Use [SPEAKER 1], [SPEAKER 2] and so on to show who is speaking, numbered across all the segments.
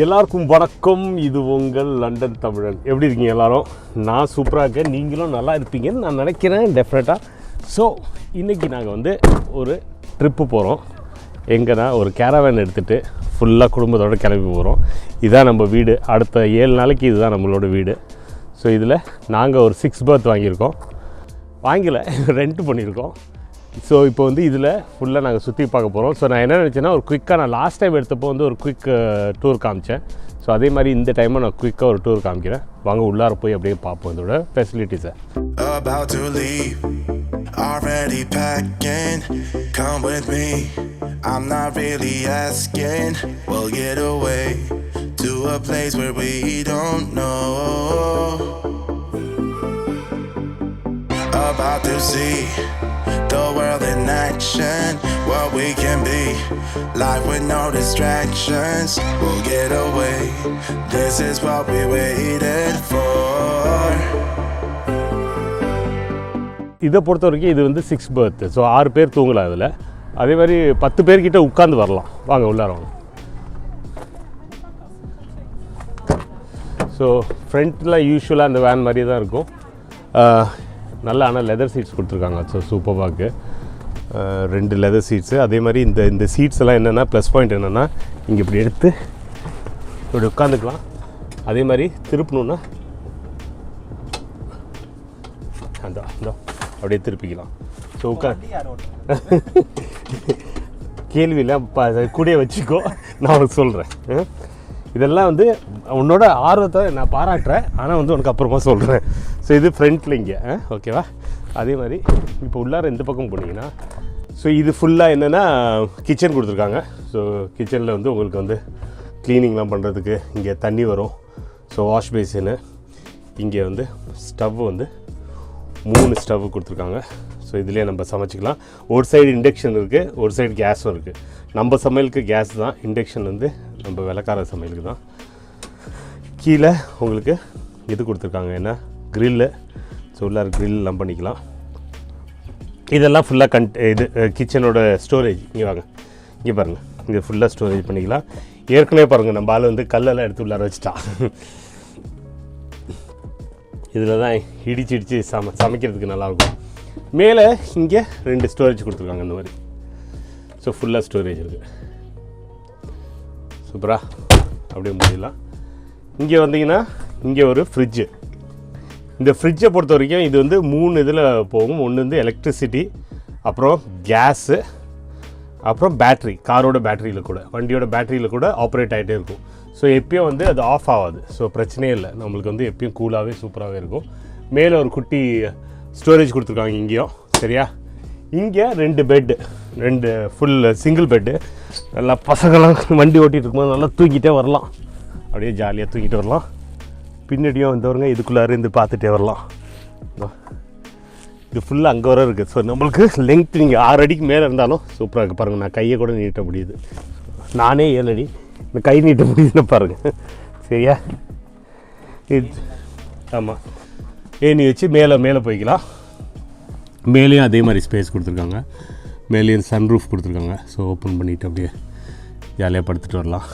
[SPEAKER 1] எல்லாருக்கும் வணக்கம். இது உங்கள் லண்டன் தமிழன். எப்படி இருக்கீங்க எல்லாரும்? நான் சூப்பராக இருக்கேன். நீங்களும் நல்லா இருப்பீங்கன்னு நான் நினைக்கிறேன் டெஃபினட்டாக. ஸோ இன்றைக்கி நாங்கள் வந்து ஒரு ட்ரிப்பு போகிறோம். எங்கன்னா ஒரு கேரவேன் எடுத்துகிட்டு ஃபுல்லாக குடும்பத்தோடு கிளம்பி போகிறோம். இதுதான் நம்ம வீடு. அடுத்த 7 நாளைக்கு இதுதான் நம்மளோட வீடு. ஸோ இதில் நாங்கள் ஒரு 6 berth வாங்கியிருக்கோம். வாங்கலை, ரெண்ட் பண்ணியிருக்கோம். ஸோ இப்போ வந்து இதில் ஃபுல்லாக நாங்கள் சுற்றி பார்க்க போகிறோம். ஸோ நான் என்ன நினச்சேன்னா ஒரு குயிக்காக, நான் லாஸ்ட் டைம் எடுத்தப்போ வந்து ஒரு குயிக் டூர் காமிச்சேன். ஸோ அதே மாதிரி இந்த டைமும் நான் குயிக்காக ஒரு டூர் காமிக்கிறேன். வாங்க உள்ளார போய் அப்படியே பார்ப்போம் இதோட ஃபெசிலிட்டிஸை.
[SPEAKER 2] About to leave, already packing, come with me, I'm not really asking, we'll get away to a place where we don't know, about to see the world in action, what we can be, life with no distractions, we'll get away, this is what we waited for.
[SPEAKER 1] இதை பொறுத்த வரைக்கும் இது வந்து 6 berth. So 6 பேர் தூங்கலாம் இதில். அதே மாதிரி 10 பேர்கிட்ட உட்காந்து வரலாம். வாங்க உள்ளார வாங்க. ஸோ ஃப்ரண்ட்டில் யூஸ்வலாக அந்த வேன் மாதிரி தான் இருக்கும். நல்ல ஆனால் லெதர் சீட்ஸ் கொடுத்துருக்காங்க. ஸோ சூப்பர்பாக்கு 2 லெதர் சீட்ஸு. அதே மாதிரி இந்த சீட்ஸ் எல்லாம் என்னென்னா ப்ளஸ் பாயிண்ட் என்னென்னா, இங்கே இப்படி எடுத்து இப்படி உட்காந்துக்கலாம். அதே மாதிரி திருப்பணுன்னா அந்த அப்படியே திருப்பிக்கலாம். ஸோ கேள்வியில் கூடயே வச்சுக்கோ, நான் உனக்கு சொல்கிறேன். இதெல்லாம் வந்து உன்னோட ஆர்வத்தை நான் பாராட்டுறேன், ஆனால் வந்து உனக்கு அப்புறமா சொல்கிறேன். ஸோ இது ஃப்ரண்ட்டில் இங்கே ஓகேவா. அதே மாதிரி இப்போ உள்ளார இந்த பக்கம் போனீங்கன்னா, ஸோ இது ஃபுல்லாக என்னென்னா கிச்சன் கொடுத்துருக்காங்க. ஸோ கிச்சனில் வந்து உங்களுக்கு வந்து க்ளீனிங்லாம் பண்ணுறதுக்கு இங்கே தண்ணி வரும். ஸோ வாஷ் பேசின்னு, இங்கே வந்து ஸ்டவ் வந்து 3 ஸ்டவ் கொடுத்துருக்காங்க. ஸோ இதிலே நம்ம சமைச்சிக்கலாம். ஒரு சைடு இண்டக்ஷன் இருக்குது, ஒரு சைடு கேஸும் இருக்குது. நம்ம சமையலுக்கு கேஸ் தான், இண்டக்ஷன் வந்து நம்ம வெள்ளக்கார சமையலுக்கு தான். கீழே உங்களுக்கு இது கொடுத்துருக்காங்க, என்ன க்ரில்லு. ஸோ உள்ளார க்ரில்லாம் பண்ணிக்கலாம். இதெல்லாம் ஃபுல்லாக இது கிச்சனோட ஸ்டோரேஜ். இங்கே வாங்க, இங்கே பாருங்கள், இங்கே ஃபுல்லாக ஸ்டோரேஜ் பண்ணிக்கலாம். ஏற்கனவே பாருங்கள், நம்ம ஆள் வந்து கல்லெல்லாம் எடுத்து உள்ளார வச்சுட்டான். இதில் தான் இடிச்சு சமைக்கிறதுக்கு நல்லாயிருக்கும். மேலே இங்கே 2 ஸ்டோரேஜ் கொடுத்துருக்காங்க இந்த மாதிரி. ஸோ ஃபுல்லாக ஸ்டோரேஜ் இருக்குது. சூப்பராக அப்படியே முடியலாம். இங்கே வந்தீங்கன்னா இங்கே ஒரு ஃப்ரிட்ஜு. இந்த ஃப்ரிட்ஜை பொறுத்த வரைக்கும் இது வந்து 3 இதில் போகும். ஒன்று வந்து எலக்ட்ரிசிட்டி, அப்புறம் கேஸு, அப்புறம் பேட்ரி. காரோட பேட்டரியில் கூட, வண்டியோட பேட்டரியில் கூட ஆப்ரேட் ஆகிட்டே இருக்கும். ஸோ எப்பயும் வந்து அது ஆஃப் ஆகாது. ஸோ பிரச்சனையே இல்லை, நம்மளுக்கு வந்து எப்பயும் கூலாகவே சூப்பராகவே இருக்கும். மேலே ஒரு குட்டி ஸ்டோரேஜ் கொடுத்துருக்காங்க இங்கேயும். சரியா? இங்கே 2 பெட்டு, 2 ஃபுல் சிங்கிள் பெட்டு. நல்லா பசங்களாம் வண்டி ஓட்டிகிட்டு இருக்கும்போது நல்லா தூங்கிட்டே வரலாம். அப்படியே ஜாலியாக தூங்கிட்டு வரலாம். பின்னாடியும் வந்தவருங்க இதுக்குள்ளார இருந்து பார்த்துட்டே வரலாம். இது ஃபுல்லாக அங்கே வர இருக்குது. ஸோ நம்மளுக்கு லெங்க்த் நீங்கள் 6 அடிக்கு மேலே இருந்தாலும் சூப்பராக இருக்குது. பாருங்கள், நான் கையை கூட நீட்ட முடியுது. நானே 7 அடி, இந்த கை நீட்ட முடியுதுன்னு பாருங்கள். சரியா? இது ஆமாம், ஏணி வச்சு மேலே போய்க்கலாம். மேலேயும் அதே மாதிரி ஸ்பேஸ் கொடுத்துருக்காங்க. மேலேயும் சன்ரூஃப் கொடுத்துருக்காங்க. ஸோ ஓப்பன் பண்ணிவிட்டு அப்படியே ஜாலியாக படுத்துட்டு வரலாம்.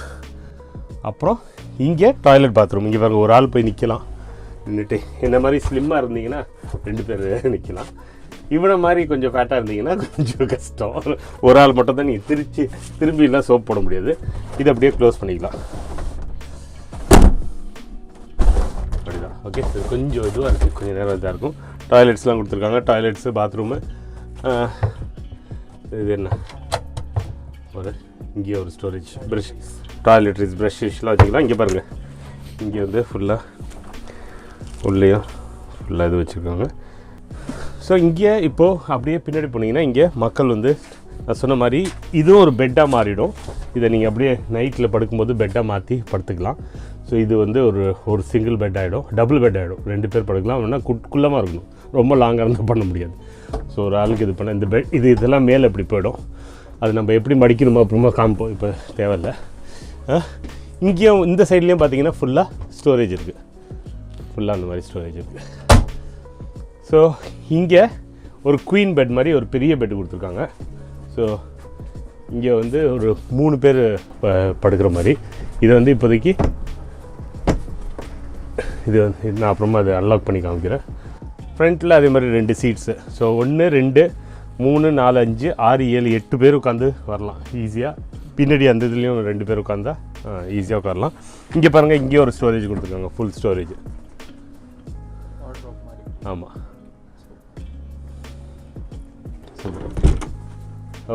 [SPEAKER 1] அப்புறம் இங்கே டாய்லெட் பாத்ரூம். இங்கே பாருங்கள், ஒரு ஆள் போய் நிற்கலாம். நின்றுட்டு இந்த மாதிரி ஸ்லிம்மாக இருந்தீங்கன்னா 2 பேர் நிற்கலாம். இவனை மாதிரி கொஞ்சம் ஃபேட்டாக இருந்தீங்கன்னா கொஞ்சம் கஷ்டம். ஒரு ஆள் மட்டும் தான் நீங்கள் திரும்பிலாம் சோப் போட முடியாது. இதை அப்படியே க்ளோஸ் பண்ணிக்கலாம். அப்படிதான். ஓகே, இது கொஞ்சம் இதுவாக இருக்குது, கொஞ்சம் நேரம் இதாக இருக்கும். டாய்லெட்ஸ்லாம் கொடுத்துருக்காங்க. Toilets, bathroom. இது என்ன, ஒரு இங்கே ஒரு ஸ்டோரேஜ், ப்ரஷ், டாய்லெட்ரிஸ், ப்ரஷ் யூஸ்லாம் வச்சுக்கலாம். இங்கே பாருங்கள், இங்கே வந்து ஃபுல்லாக உள்ளேயும் ஃபுல்லாக இது வச்சுருக்காங்க. ஸோ இங்கே இப்போது அப்படியே பின்னாடி போனீங்கன்னா இங்கே மக்கள் வந்து நான் சொன்ன மாதிரி இதுவும் ஒரு பெட்டாக மாறிடும். இதை நீங்கள் அப்படியே நைட்டில் படுக்கும்போது பெட்டாக மாற்றி படுத்துக்கலாம். ஸோ இது வந்து ஒரு சிங்கிள் பெட் ஆகிடும், டபுள் பெட் ஆகிடும். 2 பேர் படுக்கலாம். அப்படின்னா குள்ளமாக இருக்கணும், ரொம்ப லாங்காக இருந்தால் பண்ண முடியாது. ஸோ ஒரு ஆளுக்கு இது பண்ண இந்த பெட் இதெல்லாம் மேலே எப்படி போயிடும். அது நம்ம எப்படி மடிக்கணுமோ அப்புறமா காமிப்போம், இப்போ தேவையில்லை. இங்கேயும் இந்த சைட்லேயும் பார்த்தீங்கன்னா ஃபுல்லாக ஸ்டோரேஜ் இருக்குது. ஃபுல்லாக அந்த மாதிரி ஸ்டோரேஜ் இருக்குது. ஸோ இங்கே ஒரு குயின் பெட் மாதிரி ஒரு பெரிய பெட் கொடுத்துருக்காங்க. ஸோ இங்கே வந்து ஒரு 3 பேர் படுக்கிற மாதிரி. இது வந்து இப்போதைக்கு இது வந்து நான் அப்புறமா அதை அன்லாக் பண்ணி காமிக்கிறேன். ஃப்ரண்ட்டில் அதே மாதிரி 2 சீட்ஸு. ஸோ 1 2 3 4 5 6 7 8 பேர் உட்காந்து வரலாம் ஈஸியாக. பின்னாடி அந்த இதுலேயும் 2 பேர் உட்காந்தா ஈஸியாக உட்காரலாம். இங்கே பாருங்கள், இங்கேயே ஒரு ஸ்டோரேஜ் கொடுத்துருக்காங்க, ஃபுல் ஸ்டோரேஜ். ஆமாம்,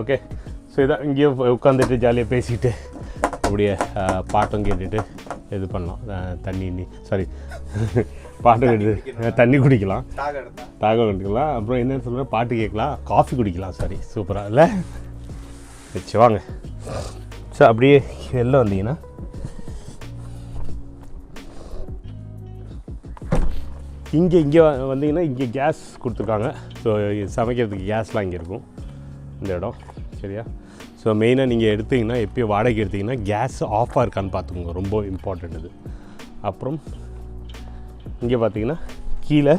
[SPEAKER 1] ஓகே. ஸோ இதான் இங்கேயே உட்காந்துட்டு ஜாலியாக பேசிக்கிட்டு அப்படியே பாட்டம் கேட்டுட்டு இது பண்ணலாம். பாட்டம் கேட்டு தண்ணி குடிக்கலாம், தாகம் எடுத்துக்கலாம். அப்புறம் என்னென்னு சொல்கிறேன், பாட்டு கேட்கலாம், காஃபி குடிக்கலாம். சூப்பராக இல்லை? வச்சு வாங்க. ஸோ அப்படியே வெளில வந்தீங்கன்னா இங்கே வந்தீங்கன்னா இங்கே கேஸ் கொடுத்துருக்காங்க. ஸோ சமைக்கிறதுக்கு கேஸ்லாம் இங்கே இருக்கும் இந்த இடம், சரியா? ஸோ மெயினாக நீங்கள் எடுத்திங்கன்னா, எப்போயும் வாடகை எடுத்திங்கன்னா கேஸ் ஆஃபாக இருக்கான்னு பார்த்துக்கோங்க, ரொம்ப இம்பார்ட்டண்ட் இது. அப்புறம் இங்கே பார்த்தீங்கன்னா கீழே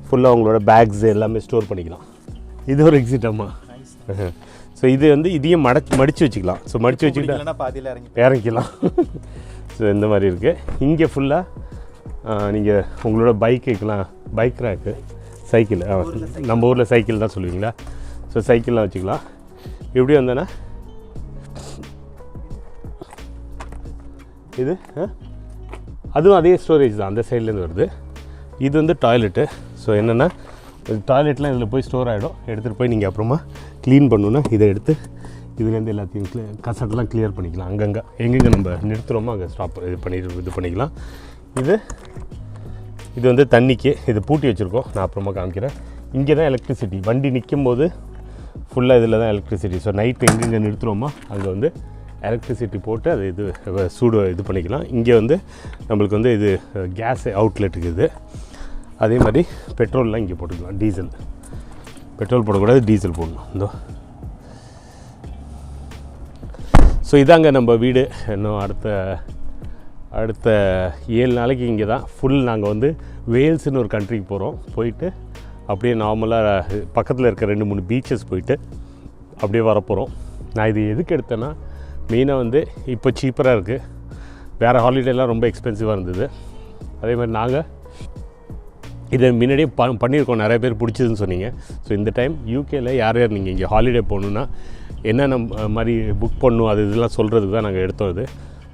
[SPEAKER 1] ஃபுல்லாக உங்களோட பேக்ஸு எல்லாமே ஸ்டோர் பண்ணிக்கலாம். இது ஒரு எக்ஸிட். ஆமாம். ஸோ இது வந்து இதையும் மடித்து வச்சுக்கலாம். ஸோ மடித்து வச்சுக்கிட்டா பாதியில் இறங்கிக்கலாம். ஸோ இந்த மாதிரி இருக்குது. இங்கே ஃபுல்லாக நீங்கள் உங்களோட பைக்குக்கெலாம், பைக் ரேக்கு, சைக்கிள், நம்ம ஊரில் சைக்கிள் தான் சொல்லுவீங்களா? ஸோ சைக்கிள்லாம் வச்சுக்கலாம். இப்படி வந்தேன்னா இது அதுவும் அதே ஸ்டோரேஜ் தான், அந்த சைட்லேருந்து வருது. இது வந்து டாய்லெட்டு. ஸோ என்னென்னா டாய்லெட்லாம் இதில் போய் ஸ்டோர் ஆகிடும். எடுத்துகிட்டு போய் நீங்கள் அப்புறமா க்ளீன் பண்ணணுன்னா இதை எடுத்து இதுலேருந்து எல்லாத்தையும் கசட்டெல்லாம் கிளியர் பண்ணிக்கலாம். அங்கங்கே எங்கெங்கே நம்ம நிறுத்துகிறோமோ அங்கே ஸ்டாப் இது பண்ணிக்கலாம். இது வந்து தண்ணிக்கு இது பூட்டி வச்சுருக்கோம், நான் அப்புறமா காமிக்கிறேன். இங்கே தான் எலக்ட்ரிசிட்டி, வண்டி நிற்கும் போது ஃபுல்லாக இதில் தான் எலக்ட்ரிசிட்டி. ஸோ நைட்டு எங்கெங்கே நிறுத்துகிறோமோ அங்கே வந்து எலக்ட்ரிசிட்டி போட்டு அது இது பண்ணிக்கலாம். இங்கே வந்து நம்மளுக்கு வந்து இது கேஸ் அவுட்லெட்டுக்கு இது. அதே மாதிரி பெட்ரோல்லாம் இங்கே போட்டுக்கலாம். டீசல், பெட்ரோல் போடக்கூடாது, டீசல் போடணும். இந்த ஸோ இதாங்க நம்ம வீடு. இன்னும் அடுத்த 7 நாளைக்கு இங்கே தான் ஃபுல். நாங்கள் வந்து வேல்ஸ்னு ஒரு கண்ட்ரிக்கு போகிறோம். போயிட்டு அப்படியே நார்மலாக பக்கத்தில் இருக்க 2-3 பீச்சஸ் போயிட்டு அப்படியே வரப்போகிறோம். நான் இது எதுக்கு எடுத்தேன்னா, மெயினாக வந்து இப்போ சீப்பராக இருக்குது. வேறு ஹாலிடேலாம் ரொம்ப எக்ஸ்பென்சிவாக இருந்தது. அதே மாதிரி நாங்கள் இதை முன்னாடியே பண்ணியிருக்கோம், நிறைய பேர் பிடிச்சதுன்னு சொன்னீங்க. ஸோ இந்த டைம் யூகேயில் யார் நீங்கள் இங்கே ஹாலிடே போகணுன்னா என்னென்ன மாதிரி புக் பண்ணணும் அது இதெல்லாம் சொல்கிறதுக்கு தான் நாங்கள் எடுத்தோம் இது.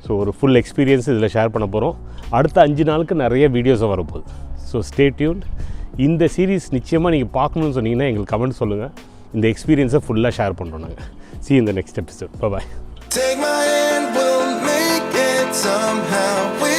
[SPEAKER 1] ஸோ ஒரு ஃபுல் எக்ஸ்பீரியன்ஸ் இதில் ஷேர் பண்ண போகிறோம். அடுத்த 5 நாளுக்கு நிறைய வீடியோஸும் வரப்போகுது. So stay tuned. இந்த சீரீஸ் நிச்சயமாக நீங்கள் பார்க்கணுன்னு சொன்னீங்கன்னா எங்களுக்கு கமெண்ட் சொல்லுங்கள். இந்த எக்ஸ்பீரியன்ஸை ஃபுல்லாக ஷேர் பண்ணுறோம் நாங்கள். See you in the next episode. Bye-bye.
[SPEAKER 2] Take my hand, we'll make it somehow. We